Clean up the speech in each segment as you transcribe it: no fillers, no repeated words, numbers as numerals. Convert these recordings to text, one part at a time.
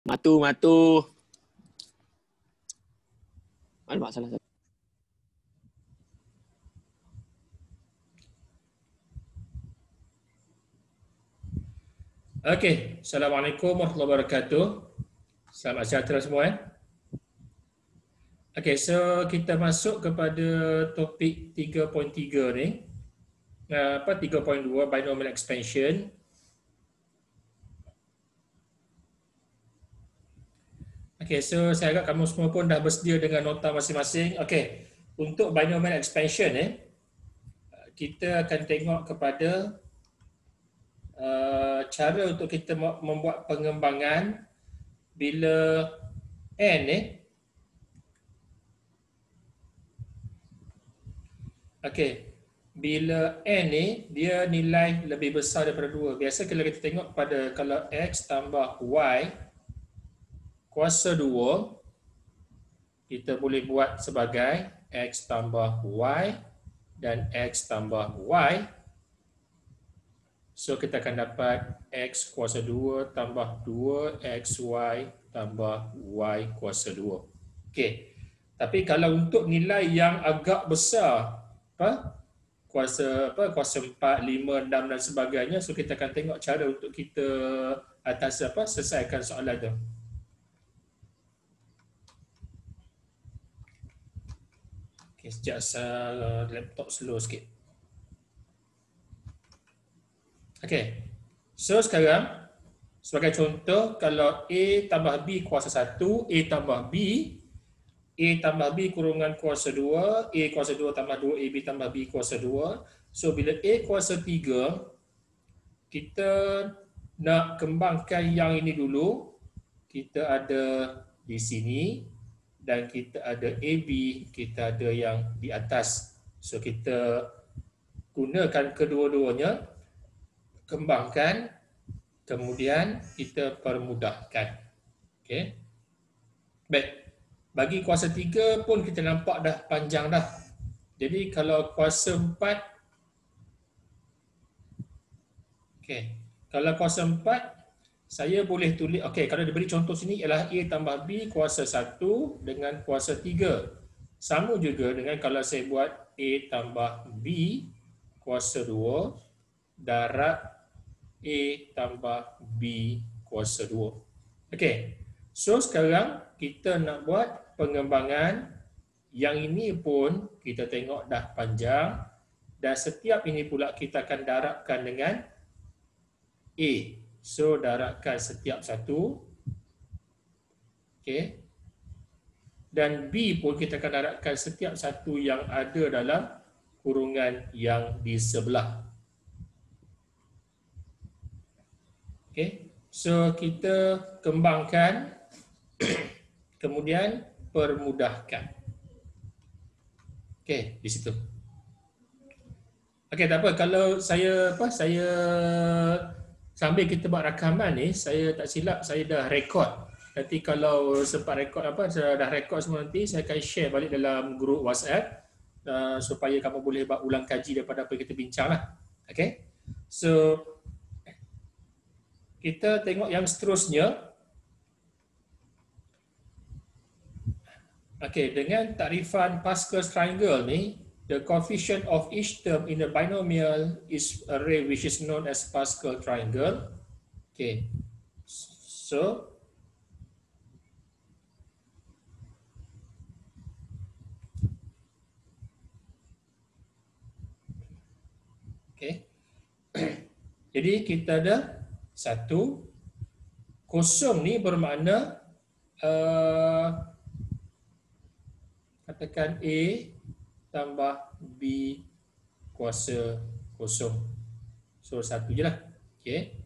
Matu. Alamak, salah. Okey, Assalamualaikum warahmatullahi wabarakatuh. Selamat sejahtera semua. Okey, so kita masuk kepada topik 3.3 ni. 3.2 binomial expansion. Okey, so saya harap kamu semua pun dah bersedia dengan nota masing-masing. Okey, untuk binomial expansion kita akan tengok kepada cara untuk kita membuat pengembangan bila n okey, bila n ni dia nilai lebih besar daripada 2. Biasa kalau kita tengok pada kalau x tambah y kuasa 2, kita boleh buat sebagai x tambah y dan x tambah y. So kita akan dapat x kuasa 2 tambah 2xy tambah y kuasa 2. Okey. Tapi kalau untuk nilai yang agak besar, kuasa 4, 5, 6 dan sebagainya, so kita akan tengok cara untuk kita selesaikan soalan tu. Okay, sekejap laptop slow sikit. Okay, so sekarang sebagai contoh, kalau A tambah B kuasa 1, A tambah B, A tambah B kurungan kuasa 2, A kuasa 2 tambah 2, AB tambah B kuasa 2. So bila A kuasa 3, kita nak kembangkan yang ini dulu. Kita ada di sini dan kita ada AB, kita ada yang di atas. So kita gunakan kedua-duanya, kembangkan, kemudian kita permudahkan. Okey. Baik. Bagi kuasa 3 pun kita nampak dah panjang dah. Jadi kalau kuasa 4, okey. Kalau kuasa 4, saya boleh tulis, okey, kalau diberi contoh sini ialah A tambah B kuasa 1 dengan kuasa 3. Sama juga dengan kalau saya buat A tambah B kuasa 2 darab A tambah B kuasa 2. Okey. So sekarang kita nak buat pengembangan. Yang ini pun kita tengok dah panjang. Dan setiap ini pula kita akan darabkan dengan A. So darabkan setiap satu. Okey. Dan B pun kita akan darabkan setiap satu yang ada dalam kurungan yang di sebelah. Okey. So kita kembangkan kemudian permudahkan. Okey, di situ. Okey, tak apa, kalau saya sambil kita buat rakaman ni, saya tak silap saya dah rekod. Nanti kalau sempat rekod saya dah rekod semua, nanti saya akan share balik dalam grup WhatsApp supaya kamu boleh buat ulang kaji daripada apa yang kita bincanglah. Okey. So kita tengok yang seterusnya. Okey, dengan takrifan Pascal's triangle ni, the coefficient of each term in the binomial is array which is known as Pascal triangle. Okey. So okey. Jadi kita ada 1, kosong ni bermakna katakan A tambah B kuasa kosong. So 1 je lah. Okay.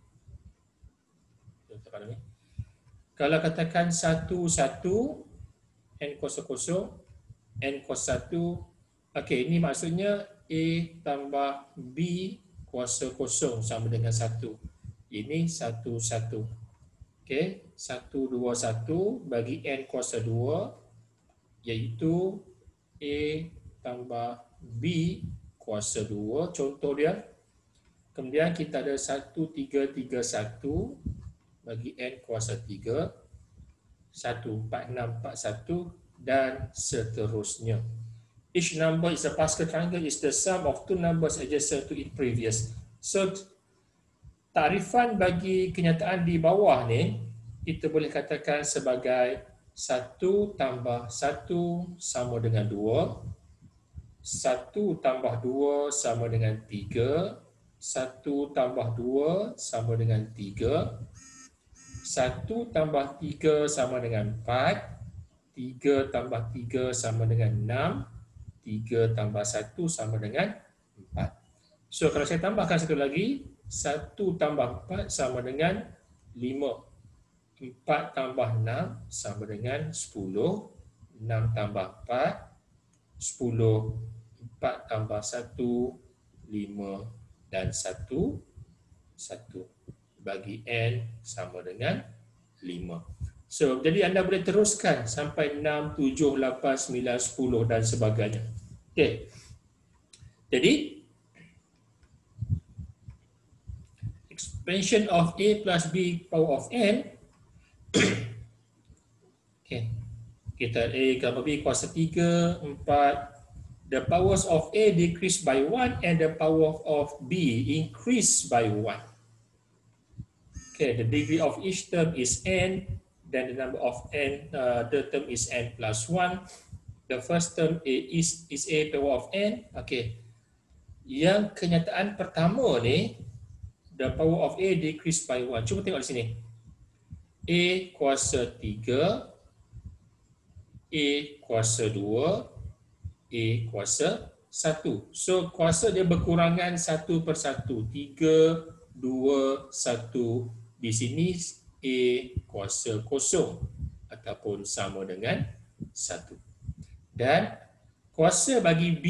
Kalau katakan 1, 1, N kuasa kosong, N kuasa 1. Okay, ini maksudnya A tambah B kuasa kosong sama dengan 1. Ini 1, 1. Okay, 1, 2, 1 bagi N kuasa 2 iaitu A tambah B kuasa 2, contoh dia. Kemudian kita ada 1, 3, 3, 1 bagi N kuasa 3. 14641 dan seterusnya. Each number is a Pascal triangle is the sum of two numbers adjacent to its previous. So takrifan bagi kenyataan di bawah ni kita boleh katakan sebagai 1 tambah 1 sama dengan 2, 1 tambah 2 sama dengan 3, 1 tambah 2 sama dengan 3, 1 tambah 3 sama dengan 4, 3 tambah 3 sama dengan 6, 3 tambah 1 sama dengan 4. So kalau saya tambahkan satu lagi, 1 tambah 4 sama dengan 5. 4 tambah 6 sama dengan 10. 6 tambah 4, 10. 4 tambah 1, 5 dan 1, 1. Bagi n sama dengan 5. So, jadi anda boleh teruskan sampai 6, 7, 8, 9, 10 dan sebagainya. Okey. Jadi, expansion of A plus B power of n. Okay. Kita A tambah B kuasa 3, 4. The powers of A decrease by 1 and the power of B increase by 1. Okay, the degree of each term is n, then the number of n, the term is n plus 1. The first term is A power of n. Okay. Yang kenyataan pertama ni, the power of A decrease by 1. Cuba tengok di sini. A kuasa 3, A kuasa 2, A kuasa 1. So, kuasa dia berkurangan satu persatu. 3, 2, 1. Di sini A kuasa kosong ataupun sama dengan 1. Dan kuasa bagi B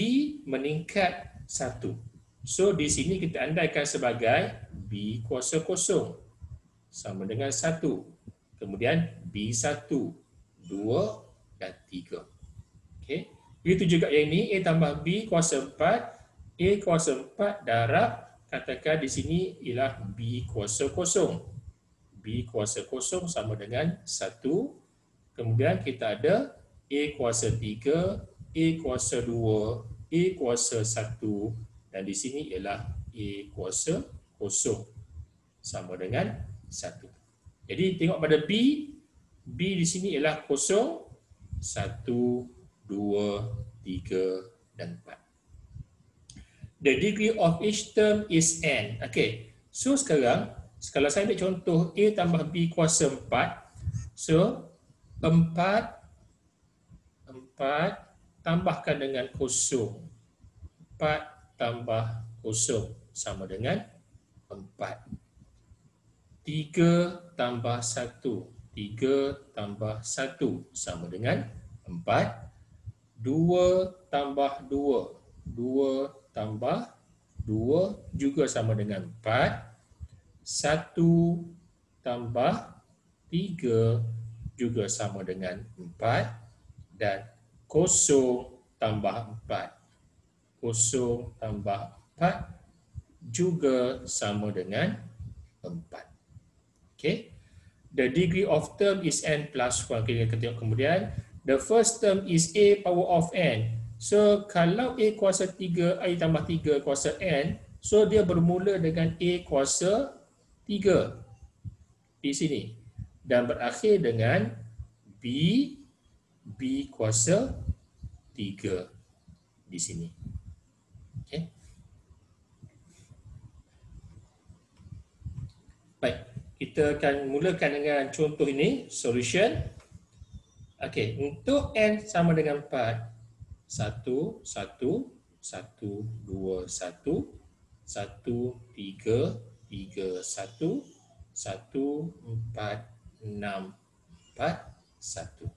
meningkat 1. So, di sini kita andaikan sebagai B kuasa kosong sama dengan 1. Kemudian B1, 2 dan 3. Okey. Begitu juga yang ini, A tambah B kuasa 4. A kuasa 4 darab, katakan di sini ialah B kuasa kosong. B kuasa kosong sama dengan 1. Kemudian kita ada A kuasa 3, A kuasa 2, A kuasa 1 dan di sini ialah A kuasa kosong sama dengan 1. Jadi tengok pada B, B di sini ialah kosong, 1, 2, 3 dan 4. The degree of each term is n. Okay. So sekarang, kalau saya ambil contoh A tambah B kuasa 4, so 4 tambahkan dengan kosong. 4 tambah kosong sama dengan 4. 3 tambah 1. 3 tambah 1 sama dengan 4. 2 tambah 2. 2 tambah 2 juga sama dengan 4. 1 tambah 3 juga sama dengan 4. Dan kosong tambah 4. Kosong tambah 4 juga sama dengan 4. Okay. The degree of term is n plus 1. Kita tengok kemudian. The first term is A power of n. So, kalau A kuasa 3, A tambah 3 kuasa n, so dia bermula dengan A kuasa 3 di sini. Dan berakhir dengan B kuasa 3 di sini. Okay. Baik, kita akan mulakan dengan contoh ini, solution. Okey, untuk n sama dengan 4, 1, 1, 1, 2, 1, 1, 3, 3, 1, 1, 4, 6, 4, 1.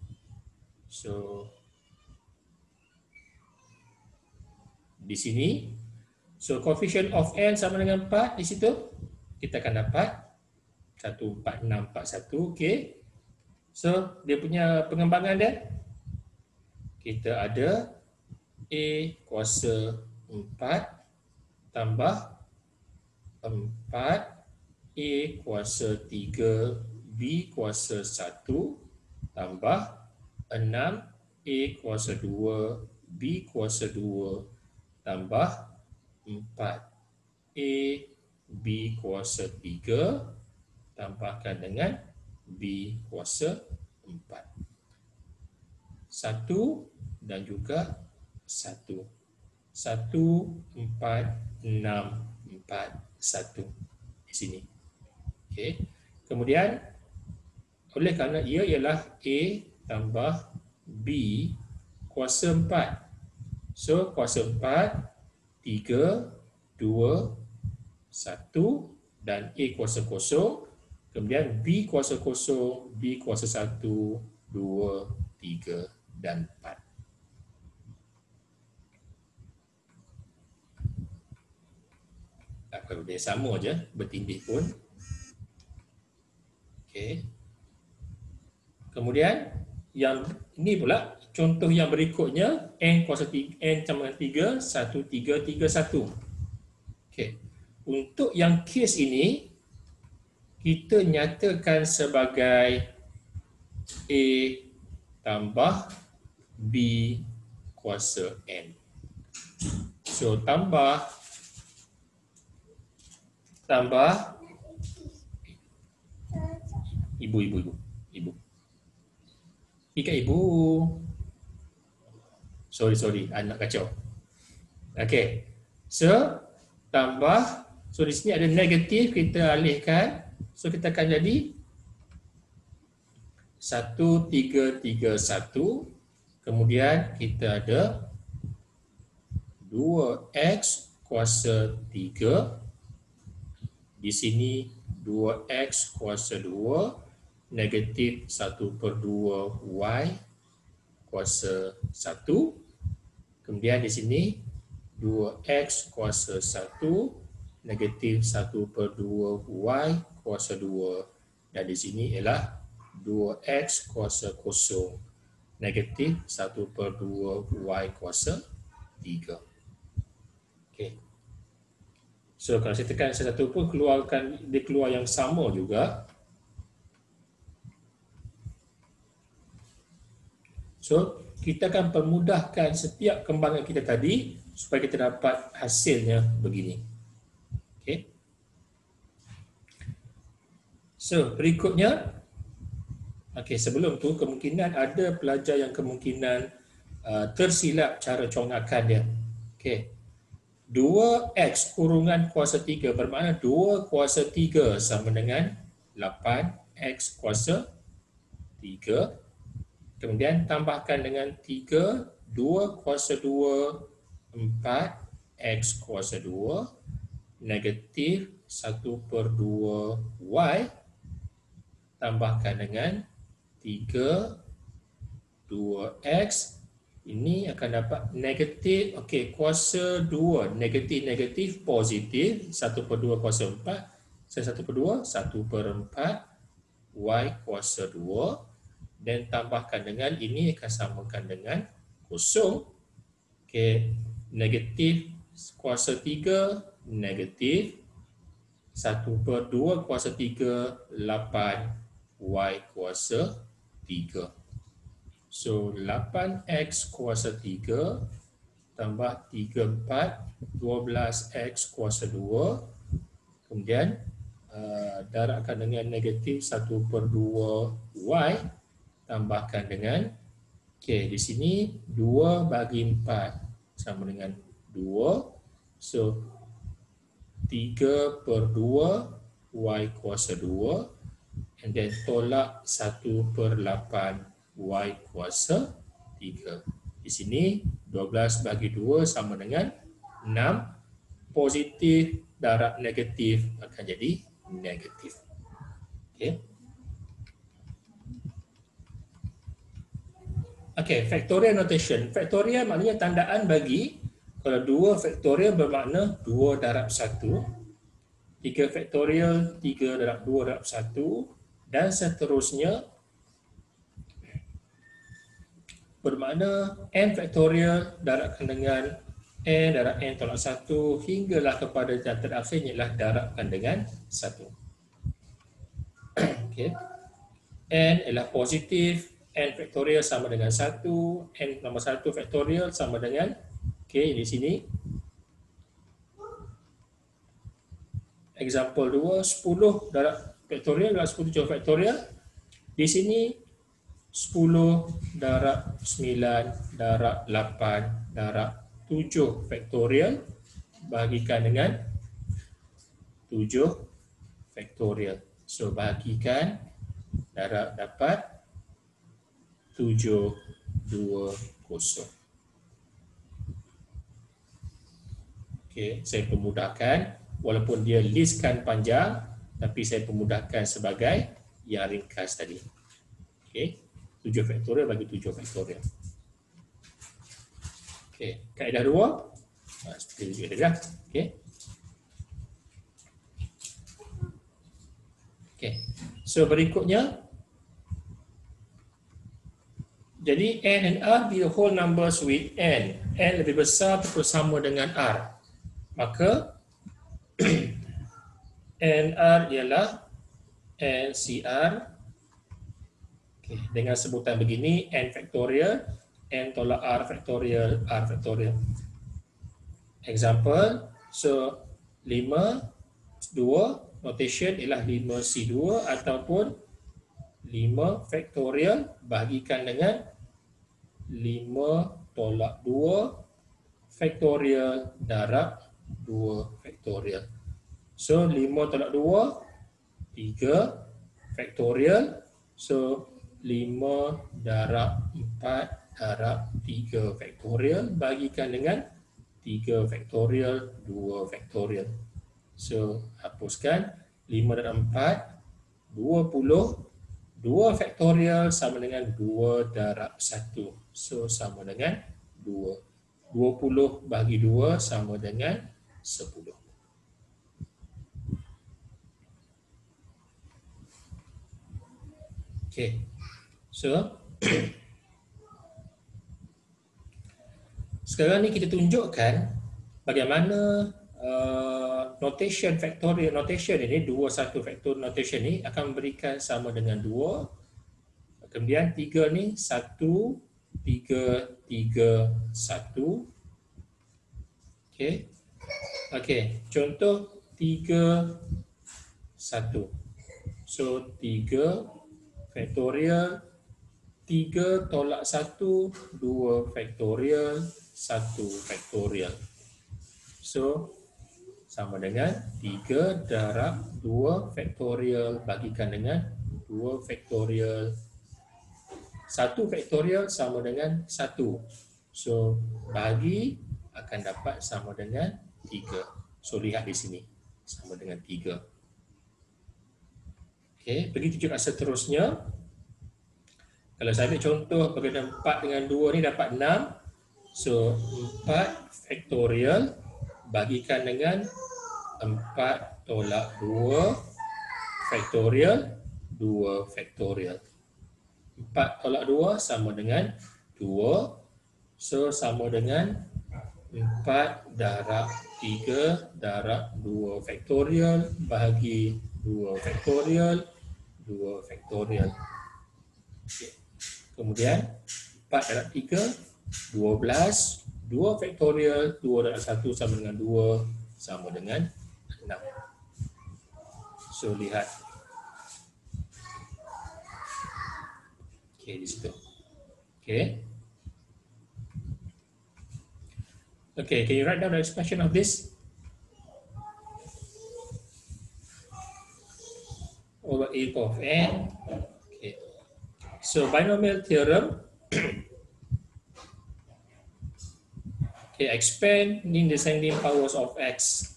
So, di sini, so coefficient of n sama dengan 4 di situ, kita akan dapat 1, 4, 6, 4, 1. Okey. So, dia punya pengembangan dia, kita ada A kuasa 4 tambah 4, A kuasa 3, B kuasa 1, tambah 6 A kuasa 2 B kuasa 2 tambah 4 A B kuasa 3 tambahkan dengan B kuasa 4. 1 dan juga 1. 1, 4, 6, 4, 1 di sini. Okey. Kemudian oleh kerana ia ialah A tambah B kuasa 4. So kuasa 4, 3, 2, 1 dan A kuasa kosong. Kemudian B kuasa kosong, B kuasa 1, 2, 3 dan 4. Apa benda sama je, bertindih pun. Okey. Kemudian yang ini pula contoh yang berikutnya n kuasa 3, n tambah 3, 1, 3, 3, 1. Okey. Untuk yang kes ini kita nyatakan sebagai A tambah B kuasa N. So tambah ibu. Ikat ibu. Sorry, anak kacau. Okey. So tambah, so di sini ada negatif, kita alihkan. So kita akan jadi 1, 3, 3, 1. Kemudian kita ada 2x kuasa 3. Di sini 2x kuasa 2 negatif 1/2 y kuasa 1. Kemudian di sini 2x kuasa 1 negatif 1/2 y kuasa 2. Dan di sini ialah 2x kuasa 0 negatif 1/2 y kuasa 3. Okey. So kalau saya tekan satu pun dia keluar yang sama juga. So kita akan permudahkan setiap kembangan kita tadi supaya kita dapat hasilnya begini. Okey. So berikutnya, okey, sebelum tu kemungkinan ada pelajar yang kemungkinan tersilap cara congakan dia. Okey. 2x kurungan kuasa 3 bermakna 2 kuasa 3 sama dengan 8x kuasa 3. Kemudian tambahkan dengan 3, 2 kuasa 2, 4x kuasa 2 negatif 1/2 y tambahkan dengan 3, 2x. Ini akan dapat negatif, okey, kuasa 2, negatif positif, 1/2 kuasa 4, 1/2, 1/4 y kuasa 2 dan tambahkan dengan ini akan samakan dengan kosong. Okey, negatif kuasa 3, negatif 1/2 kuasa 3, 8 y kuasa 3. So 8x kuasa 3 tambah 3, 4, 12x kuasa 2. Kemudian darabkan dengan negatif 1/2 y tambahkan dengan, okey, di sini 2 bagi 4 sama dengan 2. So 3/2 y kuasa 2 and then tolak 1/8 y kuasa 3. Di sini 12 bagi 2 sama dengan 6. Positif darab negatif akan jadi negatif. Okey. Okey, factorial notation. Factorial maknanya tandaan bagi. Kalau 2 factorial bermakna 2 darab 1. 3 factorial, 3 darab 2 darab 1 dan seterusnya. Bermakna n factorial darabkan dengan n darab n tolak 1 hinggalah kepada yang terakhirnya ialah darabkan dengan 1. Okey. N ialah positif, n faktorial sama dengan 1, n tambah 1 faktorial sama dengan, okey, di sini example 2, 10 darab faktorial darab 10 faktorial. Di sini 10 darab 9 darab 8 darab 7 faktorial bahagikan dengan 7 faktorial. So bahagikan darab dapat 720. Okey, saya pemudahkan walaupun dia listkan panjang tapi saya pemudahkan sebagai yang ringkas tadi. Okey, 7 faktorial bagi 7 faktorial. Okey, kaedah 2 seperti itu dah. Okey. Okey. So berikutnya, jadi n and r be the whole numbers with n. N lebih besar ataupun sama dengan r. Maka NR ialah NCR. Okay. Dengan sebutan begini, N faktorial, N tolak R faktorial, R faktorial. Example, so 5, 2, notation ialah 5C2 ataupun 5 faktorial bahagikan dengan 5 tolak 2 faktorial darab 2 faktorial. So 5 tolak 2, 3 faktorial. So 5 darab 4 darab 3 faktorial bahagikan dengan 3 faktorial 2 faktorial. So hapuskan 5 darab 4, 20, 2 faktorial sama dengan 2 darab 1. So sama dengan 2. 20 bagi 2 sama dengan 10. Okey. So sekarang ni kita tunjukkan bagaimana notation factorial notation ini 2 1 factorial notation ni akan memberikan sama dengan 2. Kemudian 3 ni 1 3 3 1. Okey. Okey, contoh 3 1. So 3 faktorial 3 tolak 1 2 faktorial 1 faktorial. So sama dengan 3 darab 2 faktorial bagikan dengan 2 faktorial. 1 faktorial sama dengan 1. So bagi akan dapat sama dengan 3. So lihat di sini sama dengan 3. Okey, begitu juga seterusnya. Kalau saya ambil contoh berkaitan 4 dengan 2 ni dapat 6. So 4 faktorial bagikan dengan 4 tolak 2 faktorial 2 faktorial. 4 tolak 2 sama dengan 2. So sama dengan 4 darab 3 darab 2 faktorial bahagi 2 faktorial 2 faktorial. Okay. Kemudian 4 darab 3 12, 2 faktorial 2 darab 1 sama dengan 2 sama dengan 6. So lihat. Okey, di situ. Okey. Okay, can you write down the expression of this? Over a of n. Okay. So binomial theorem. Okay, expand in descending powers of x.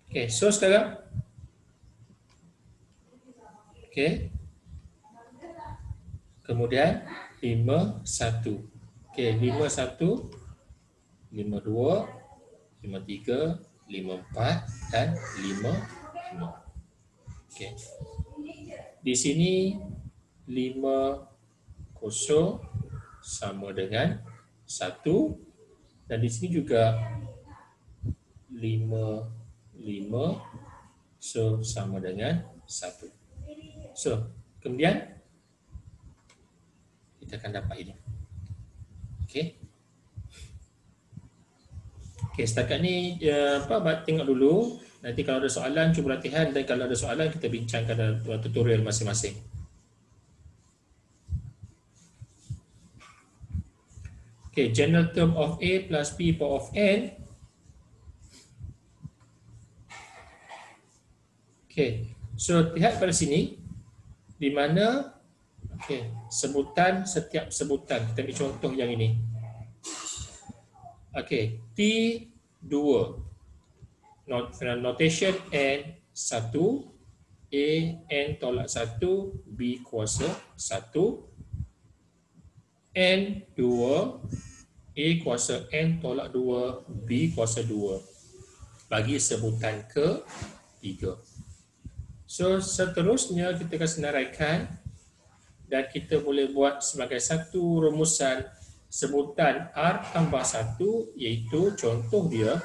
Okay, so sekarang. Okay. Kemudian 5 1. Okey, 5 1, 5 2, 5 3, 5 4 dan 5 5. Okey. Di sini 5 kosong sama dengan 1 dan di sini juga 5 5 so sama dengan 1. So, kemudian kita akan dapat ini. Okey. Okey, setakat ni tengok dulu. Nanti kalau ada soalan cuba latihan, dan kalau ada soalan kita bincangkan dalam tutorial masing-masing. Okey, general term of A plus B power of N. Okey, so lihat pada sini di mana sebutan, setiap sebutan. Kita ambil contoh yang ini. Okey, T2 notation N1, A N tolak 1, B kuasa 1, N2, A kuasa N tolak 2, B kuasa 2 bagi sebutan ke-3. So seterusnya kita akan senaraikan dan kita boleh buat sebagai satu rumusan sebutan R tambah 1, iaitu contoh dia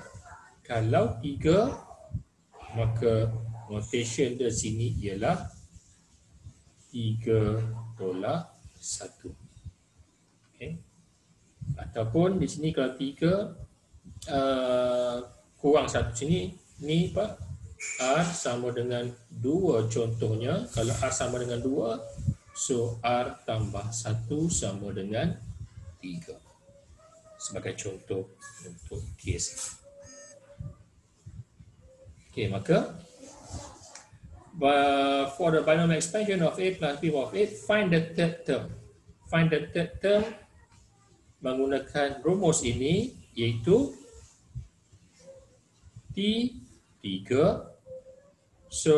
kalau 3 maka notation dia sini ialah 3 tolak 1. Okay. Ataupun di sini kalau 3 kurang 1 sini, ni Pak, R sama dengan 2 contohnya. Kalau R sama dengan 2, so R tambah 1 sama dengan 3. Sebagai contoh untuk kes. Okay, maka for the binomial expansion of A plus B of A, find the third term. Find the third term menggunakan rumus ini, iaitu T3. So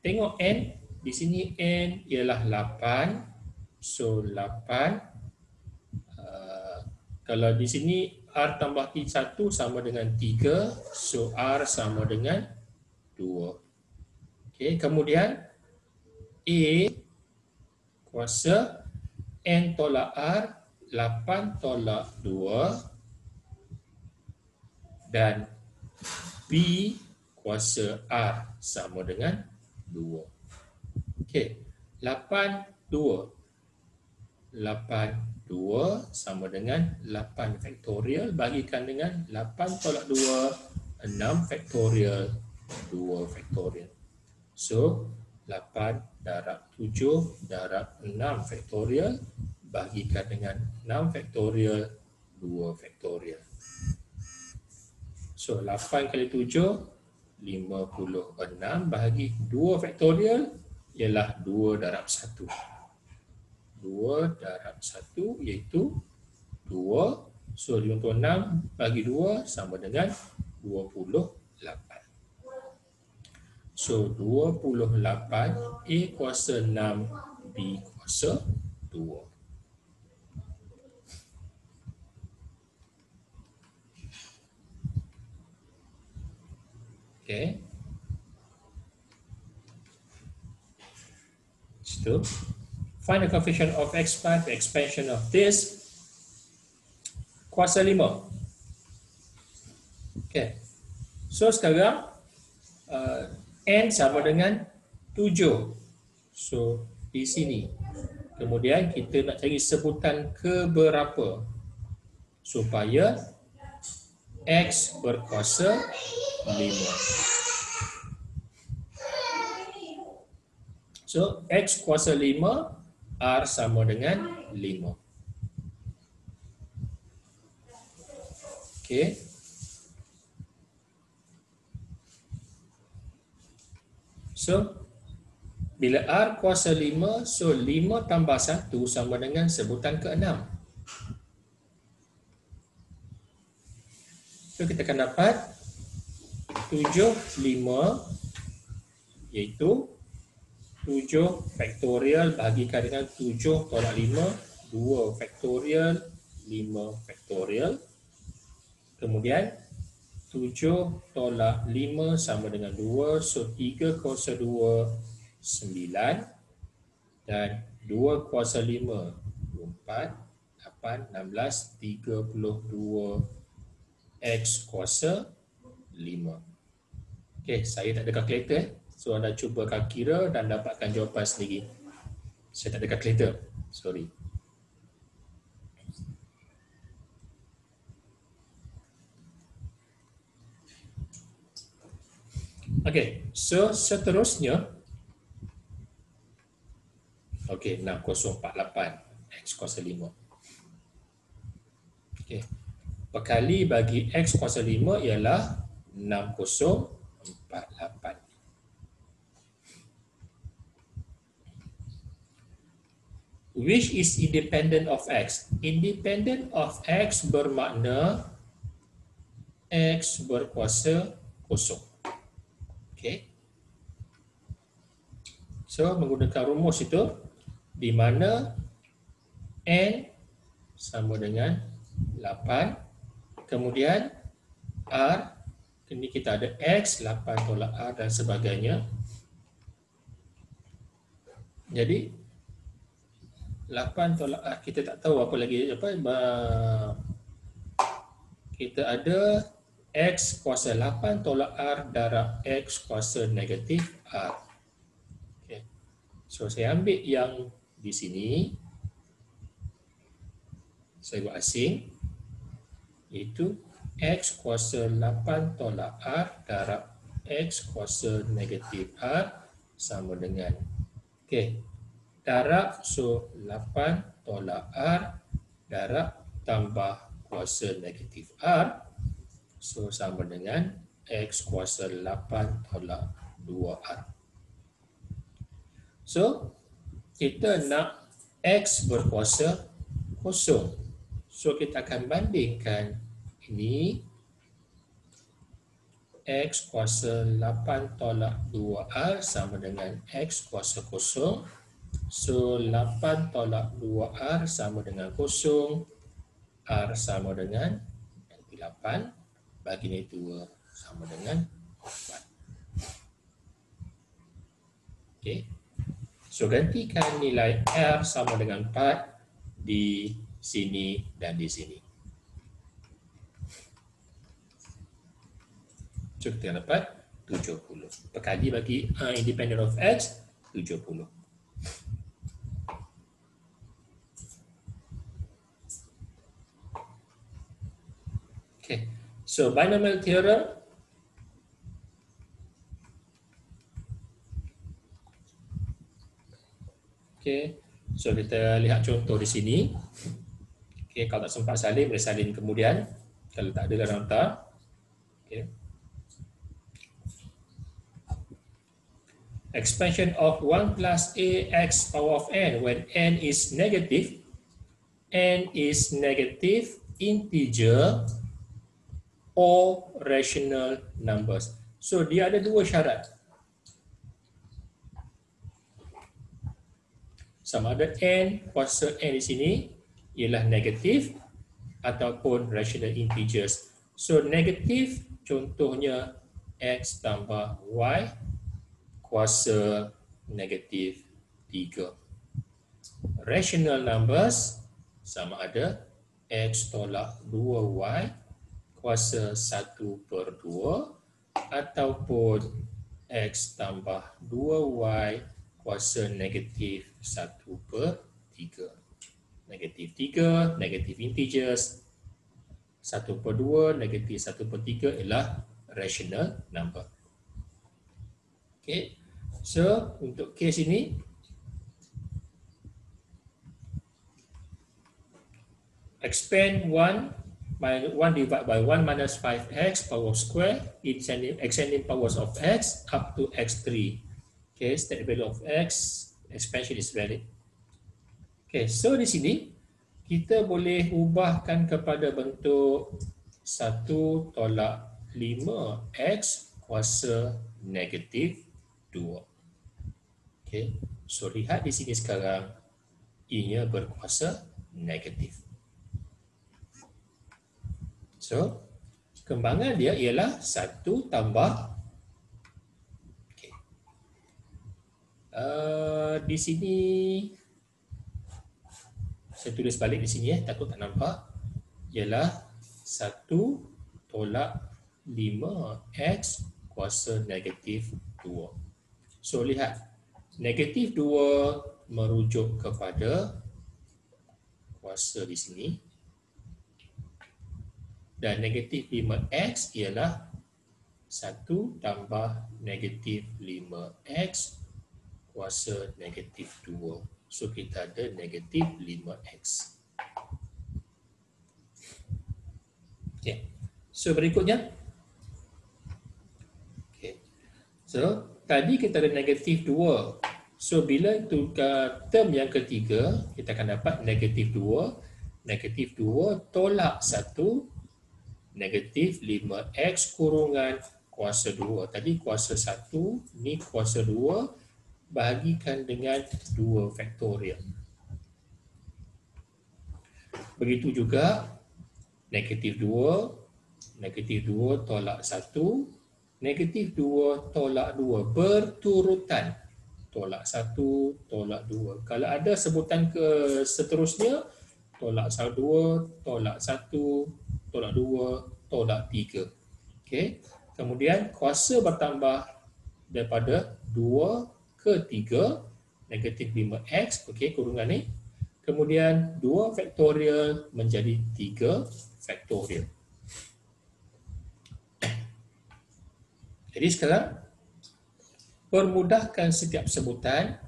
tengok N, di sini N ialah 8. So 8. Kalau di sini R tambah T1 sama dengan 3, so R sama dengan 2. Okay, kemudian A kuasa N tolak R, 8 tolak 2, dan B kuasa R sama dengan 2. Okey, 8, 2. 8, 2 sama dengan 8 faktorial, bagikan dengan 8 tolak 2, 6 faktorial, 2 faktorial. So, 8 darab 7 darab 6 faktorial, bagikan dengan 6 faktorial, 2 faktorial. So 8 kali 7, 56, bahagi 2 faktorial ialah 2 darab 1. 2 darab 1 iaitu 2. So 56 bagi 2 sama dengan 28. So 28, A kuasa 6, B kuasa 2. Okay. So, find the coefficient of x5, expansion of this. Kuasa 5. Okay. So, sekarang N sama dengan 7. So, di sini. Kemudian, kita nak cari sebutan keberapa supaya X berkuasa 5. So, X kuasa 5, R sama dengan 5. Okey. So, bila R kuasa 5, so 5 tambah 1 sama dengan sebutan ke-6. So, kita akan dapat 7, 5 iaitu 7 faktorial bahagikan dengan 7 tolak 5, 2 faktorial, 5 faktorial. Kemudian 7 tolak 5 sama dengan 2, so 3 kuasa 2, 9, dan 2 kuasa 5, 24, 8, 16, 32, X kuasa 5. Okey, saya tak ada kalkulator. So, anda cuba kira dan dapatkan jawapan sendiri. Saya tak ada kalkulator. Sorry. Okey, so seterusnya, okey, 6048 X kuasa 5. Okey, perkali bagi X kuasa 5 ialah 6048. Which is independent of X? Independent of X bermakna X berkuasa kosong. Okay. So, menggunakan rumus itu, di mana N sama dengan 8, kemudian R, ini kita ada X, 8 tolak R dan sebagainya. Jadi, 8 tolak R, kita tak tahu apa lagi, kita ada X kuasa 8 tolak R darab X kuasa negatif R. Okay. So, saya ambil yang di sini, saya buat asing, iaitu X kuasa 8 tolak R darab X kuasa negatif R sama dengan, okay, darab, so 8 tolak R darab tambah kuasa negatif R, so sama dengan X kuasa 8 tolak 2R. So, kita nak X berkuasa kosong. So, kita akan bandingkan ini X kuasa 8 tolak 2R sama dengan X kuasa kosong. So, 8 tolak 2R sama dengan kosong. R sama dengan 8. Bagi ni 2 sama dengan 4. Okay. So, gantikan nilai R sama dengan 4 di sini dan di sini. So, kita dapat 70. Perkali bagi independent of X, 70. Okay. So, binomial theorem. Okay. So, kita lihat contoh di sini. Okay. Kalau tak sempat salin, boleh salin kemudian. Kalau tak ada dalam hantar. Okay. Expansion of 1 plus ax power of n when n is negative integer or rational numbers. So, dia ada dua syarat. Sama ada n kuasa n di sini ialah negatif ataupun rational integers. So, negatif contohnya x tambah y kuasa negatif 3. Rational numbers sama ada x tolak 2y kuasa 1/2 ataupun x tambah 2y kuasa negatif 1/3. Negatif 3, negatif integers, 1/2, negatif 1/3 ialah rational number. Okay. So, untuk kes ini, expand 1 divided by 1 minus 5x power square, extending powers of x up to x3. Okay, state value of x, expansion is valid. Okay, so di sini, kita boleh ubahkan kepada bentuk 1 tolak 5x kuasa negatif 2. Okay. So, lihat di sini sekarang, I-nya berkuasa negatif. So, kembangan dia ialah 1 tambah, okay. Di sini, saya tulis balik di sini takut tak nampak, ialah 1 tolak 5x kuasa negatif 2. So, lihat. Negatif 2 merujuk kepada kuasa di sini. Dan negatif 5x ialah 1 tambah negatif 5x kuasa negatif 2. So, kita ada negatif 5x. Okay. So, berikutnya. Okay. So, tadi kita ada negatif 2. So, bila tukar term yang ketiga, kita akan dapat negatif 2. Negatif 2 tolak 1, negatif 5x kurungan kuasa 2. Tadi kuasa 1, ni kuasa 2, bahagikan dengan 2 faktorial. Begitu juga negatif 2 tolak 1, negatif 2 tolak 2 berturutan. Tolak 1, tolak 2. Kalau ada sebutan ke seterusnya, tolak 2, tolak 1, tolak 2, tolak 3. Okey. Kemudian kuasa bertambah daripada 2 ke 3, negatif 5x, okey, kurungan ni. Kemudian 2 faktorial menjadi 3 faktorial. Jadi sekarang, permudahkan setiap sebutan,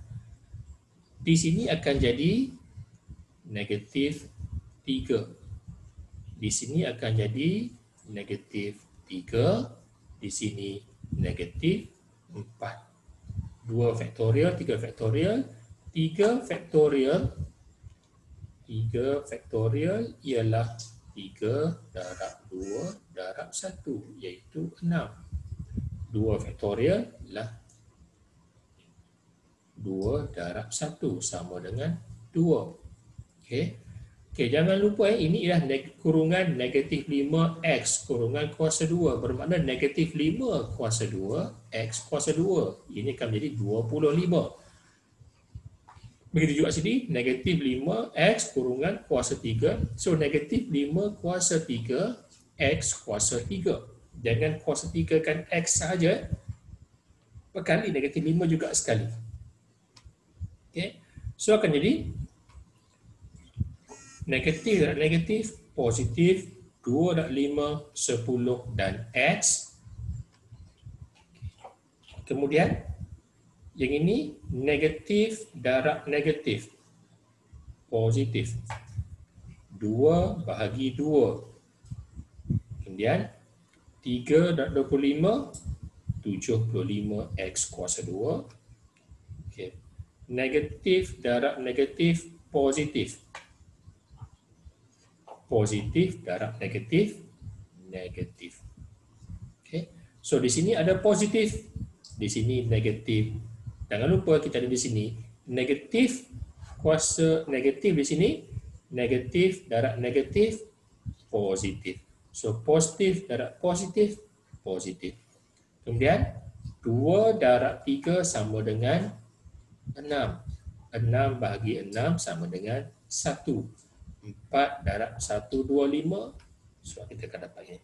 di sini akan jadi negatif 3. Di sini akan jadi negatif 3, di sini negatif 4. 2 faktorial, 3 faktorial, 3 faktorial, 3 faktorial ialah 3 darab 2 darab 1, iaitu 6. 2 faktorial ialah 2 darab 1 sama dengan 2. Okey. Okey, jangan lupa ini ialah kurungan negatif 5x kurungan kuasa 2, bermakna negatif 5 kuasa 2 x kuasa 2. Ini akan menjadi 25. Begitu juga sini, negatif 5x kurungan kuasa 3. So, negatif 5 kuasa 3 x kuasa 3. Jangan kuasa 3 kan x sahaja, berkali negatif 5 juga sekali. Okay. So, akan jadi negatif, positif, 2 darab 5, 10 dan x. Kemudian, yang ini negatif darab negatif, positif, 2 bahagi 2. Kemudian, 3 darab 25, 75x kuasa 2. Okay. Negatif darab negatif, positif. Positif darab negatif, negatif. Okay. So, di sini ada positif, di sini negatif. Jangan lupa kita ada di sini negatif kuasa negatif di sini, negatif darab negatif, positif. So, positif darab positif, positif. Kemudian, 2 darab 3 sama dengan 6. 6 bahagi 6 sama dengan 1. 4 darab 1, 25. So, kita akan dapat ini.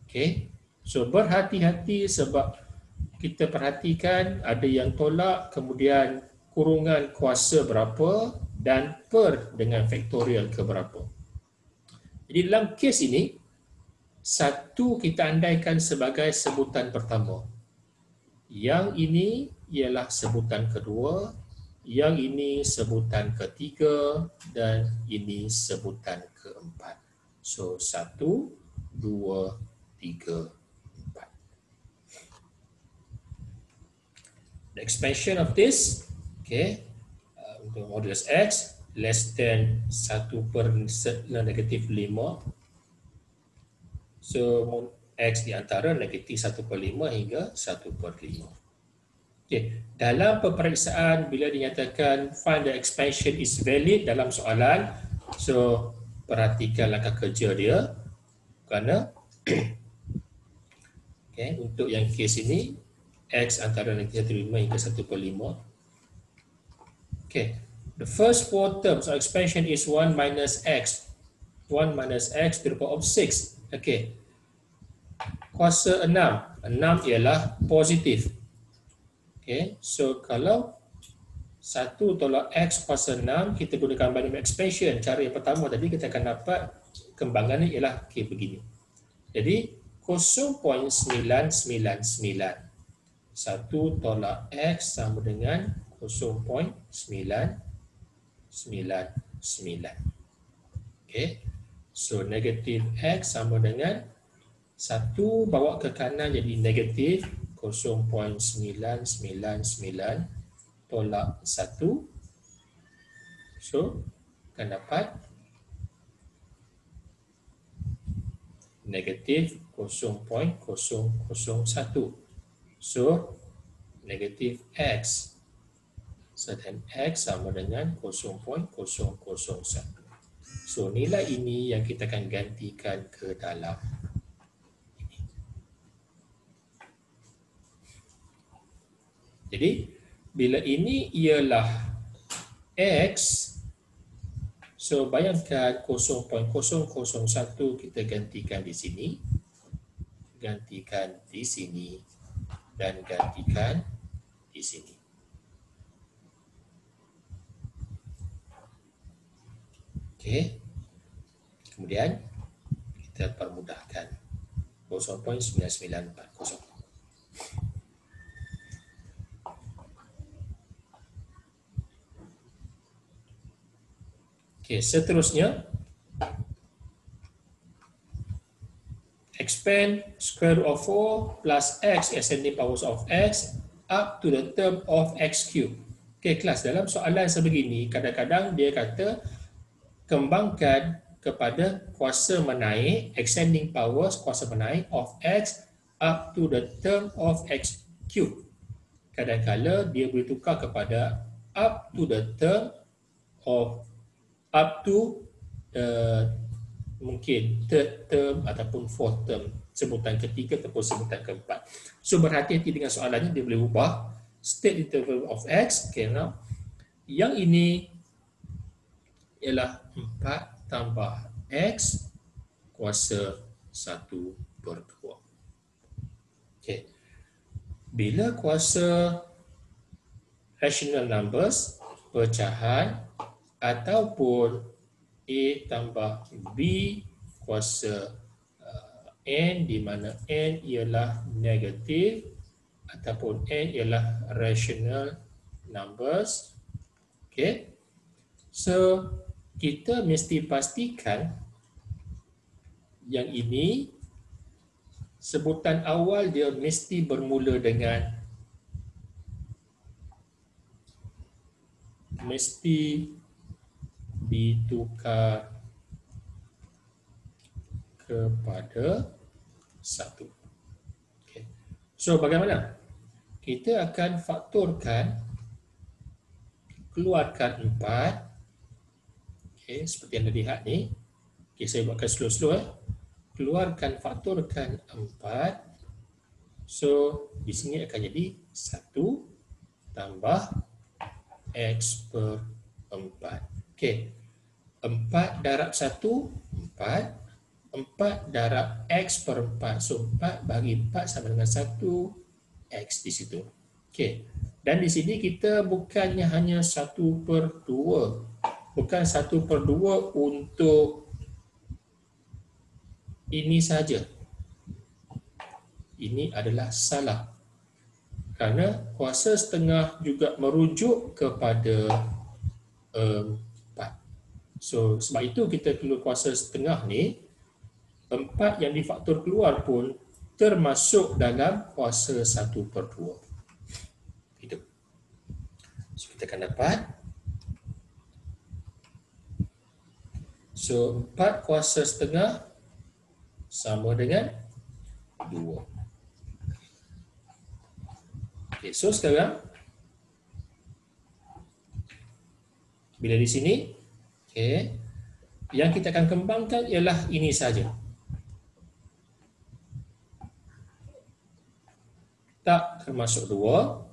Okay. So, berhati-hati sebab kita perhatikan ada yang tolak, kemudian kurungan kuasa berapa dan per dengan faktorial ke berapa. Jadi dalam kes ini, 1 kita andaikan sebagai sebutan pertama. Yang ini ialah sebutan kedua, yang ini sebutan ketiga, dan ini sebutan keempat. So, 1, 2, 3, 4. The expansion of this, okay, untuk modulus x less than 1 per negatif 5. So, x di antara negatif 1 per 5 hingga 1 per 5. Okay. Dalam peperiksaan, bila dinyatakan find the expansion is valid dalam soalan, so perhatikan langkah kerja dia, kerana okay, untuk yang kes ini x antara negatif 1 hingga 1 per 5. Okay. The first 4 terms of expansion is 1 minus x. 1 minus x to the power of 6. Okay. Kuasa 6. 6 ialah positif. Okay. So, kalau 1 tolak x kuasa 6, kita gunakan binomial expansion. Cara yang pertama tadi kita akan dapat kembangan ni ialah okay, begini. Jadi, 0.999. 1 tolak X sama dengan 0.999. Okay. So, negatif X sama dengan 1 bawa ke kanan jadi negatif 0.999 tolak 1. So, akan dapat negatif 0.001. So, negatif X. Dan X sama dengan 0.001. So, nilai ini yang kita akan gantikan ke dalam ini. Jadi, bila ini ialah X, so bayangkan 0.001 kita gantikan di sini, gantikan di sini, dan gantikan di sini. Okey. Kemudian kita permudahkan 0.9940. Okey, seterusnya expand square root of 4 plus x ascending powers of x up to the term of x cube. Okey, kelas, dalam soalan sebegini kadang-kadang dia kata kembangkan kepada kuasa menaik, ascending powers kuasa menaik of x up to the term of x cube. Kadang-kala dia boleh tukar kepada up to the term of up to mungkin third term ataupun fourth term, sebutan ketiga ataupun sebutan keempat. So berhati-hati dengan soalannya, dia boleh ubah state interval of x. Okay, now yang ini ialah 4 tambah x kuasa 1/2. Okay. Bila kuasa rational numbers, pecahan ataupun A tambah B kuasa N, di mana N ialah negatif ataupun N ialah rational numbers. Okay. So, kita mesti pastikan yang ini sebutan awal dia mesti bermula dengan mesti ditukar kepada 1. Okay. So, bagaimana? Kita akan faktorkan, keluarkan 4. Okay, seperti yang anda lihat ni. Okay, saya buatkan slow-slow. Keluarkan, faktorkan 4. So, di sini akan jadi 1 tambah x per 4. Okay. 4 darab 1, 4. 4 darab x per 4. So, 4 bagi 4 sama dengan 1 x di situ. Okay. Dan di sini kita bukannya hanya 1/2. Bukan 1/2 untuk ini saja. Ini adalah salah. Kerana kuasa setengah juga merujuk kepada 4. So, sebab itu kita keluar kuasa setengah ni, 4 yang difaktor keluar pun termasuk dalam kuasa 1/2. Itu. So, kita akan dapat, so 4 kuasa setengah sama dengan 2. Okay, so sekarang bila di sini, okay, yang kita akan kembangkan ialah ini saja. Tak termasuk 2.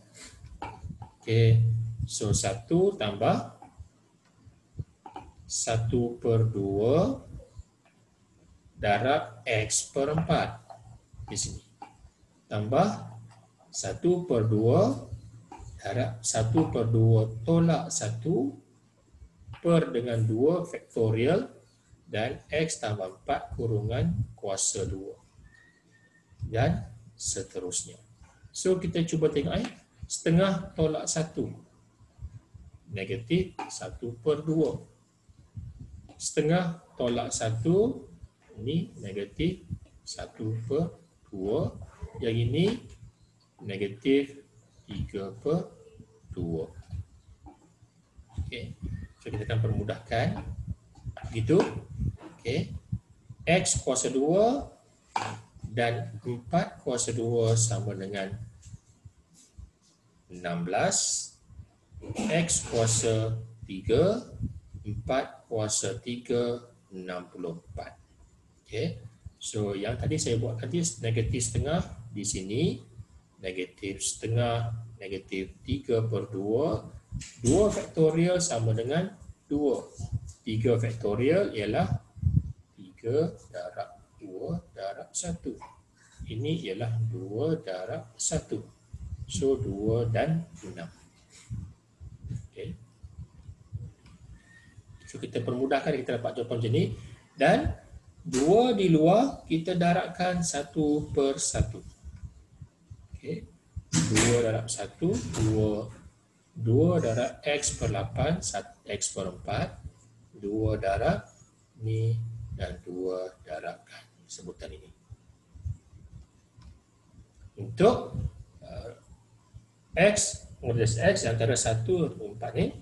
Okay, so 1 tambah 1/2 darab x per 4 di sini. Tambah 1/2 darab 1/2 tolak 1 per dengan 2 faktorial dan x tambah 4 kurungan kuasa 2. dan seterusnya. So kita cuba tengok setengah tolak 1. Negatif 1/2. Setengah tolak 1, ini negatif 1/2. Yang ini negatif 3/2. Okey. So kita akan permudahkan. Begitu. Okey. X kuasa 2 dan 4 kuasa 2 sama dengan 16. X kuasa 3, 4 kuasa 3, 64. Okey. So yang tadi saya buat tadi negatif setengah di sini, negatif setengah, negatif 3/2. 2 faktorial sama dengan 2. 3 faktorial ialah 3 darab 2 darab 1. Ini ialah 2 darab 1. So 2 dan 6. Okay. So kita permudahkan, kita dapat jawapan macam ni. Dan 2 di luar kita darabkan 1/1. Okay. 2 darab 1, 2 darab X per 8, X per 4, 2 darab ni dan 2 darabkan sebutan ini. Untuk X, modulus X antara 1 dan 4 ni.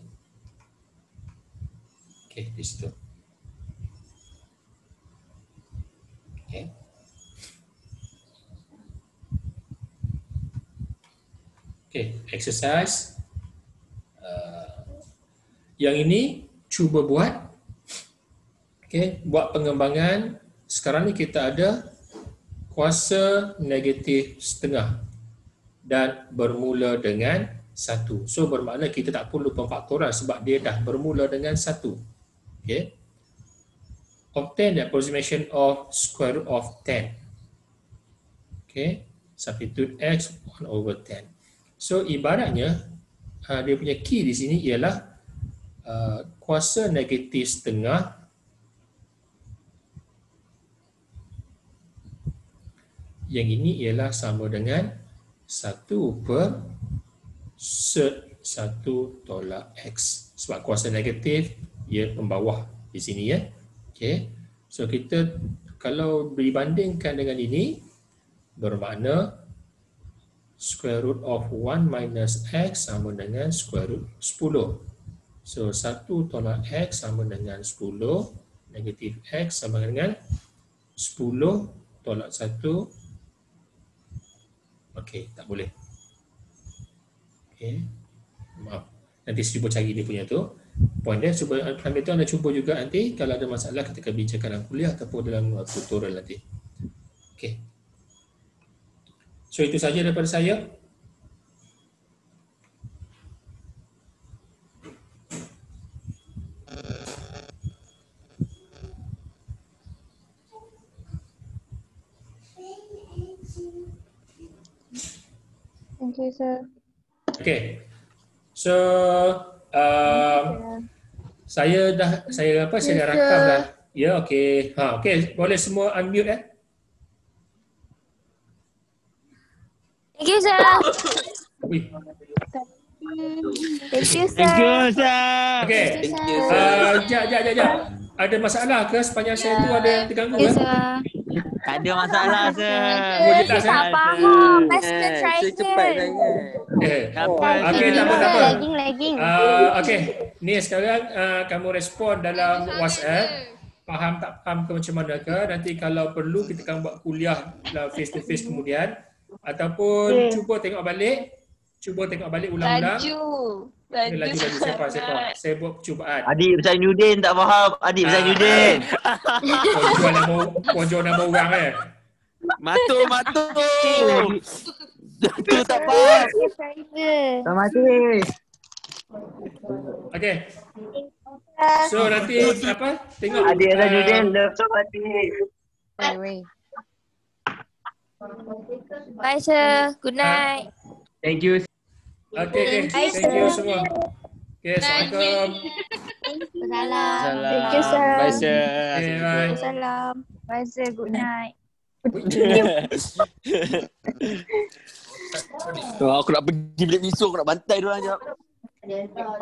Okey, di situ. Okey. Okey, exercise. Yang ini cuba buat. Okey, buat pengembangan. Sekarang ni kita ada kuasa negatif setengah dan bermula dengan 1. So bermakna kita tak perlu pemfaktoran sebab dia dah bermula dengan 1. Okey. Obtain the approximation of square root of 10. Okey. Substitute X 1/10. So ibaratnya dia punya key di sini ialah kuasa negatif setengah yang ini ialah sama dengan 1/1 tolak X. Sebab kuasa negatif ia pembawah di sini ya. Okey. So kita kalau dibandingkan dengan ini bermakna square root of 1 minus X sama dengan square root 10. So 1 tolak X sama dengan 10, negatif X sama dengan 10 tolak 1. Okey, tak boleh. Okey, maaf. Nanti saya cuba cari dia punya tu. Poin dia, cuba ambil tu, anda cuba juga nanti kalau ada masalah ketika bincangkan dalam kuliah ataupun dalam tutorial nanti. Okey. So itu saja daripada saya. Thank you, sir. Okey. So saya dah rakam dah. Ya, okey. Okey, boleh semua unmute Thank you, sir. Ui. Thank you, sir. Thank you, sir. Okey. Thank you, Jap. Ada masalah ke sepanjang saya tu ada yang terganggu Thank you, ke? sir. Tak ada masalah, sir. Boleh tak, Tak sir? faham. Pastor triangle. Cepat sangat. Okey, tak apa. Lagging. Okey, ni sekarang kamu respon dalam WhatsApp. Faham tak faham ke macam mana ke? Nanti kalau perlu kita akan buat kuliah face to face kemudian. Ataupun cuba tengok balik. Ulang-ulang. Laju siapa. Saya buat percubaan. Adik Besar Nudin tak faham. Adik Besar Nudin. Kau jual nama orang Matuk. Tu tak faham. Terima kasih. Okey. So nanti apa? Tengok Adik Besar Nudin love so mati. Bye, sir. Good night. Thank you. Okey. Thank you semua. Okey, Assalamualaikum. Salam. Thank you, sir. Bye, sir. Okay, bye. Salam. Bye, sir. Good night. Aku nak pergi bilik miso, aku nak bantai diorang jap.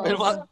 Alamak.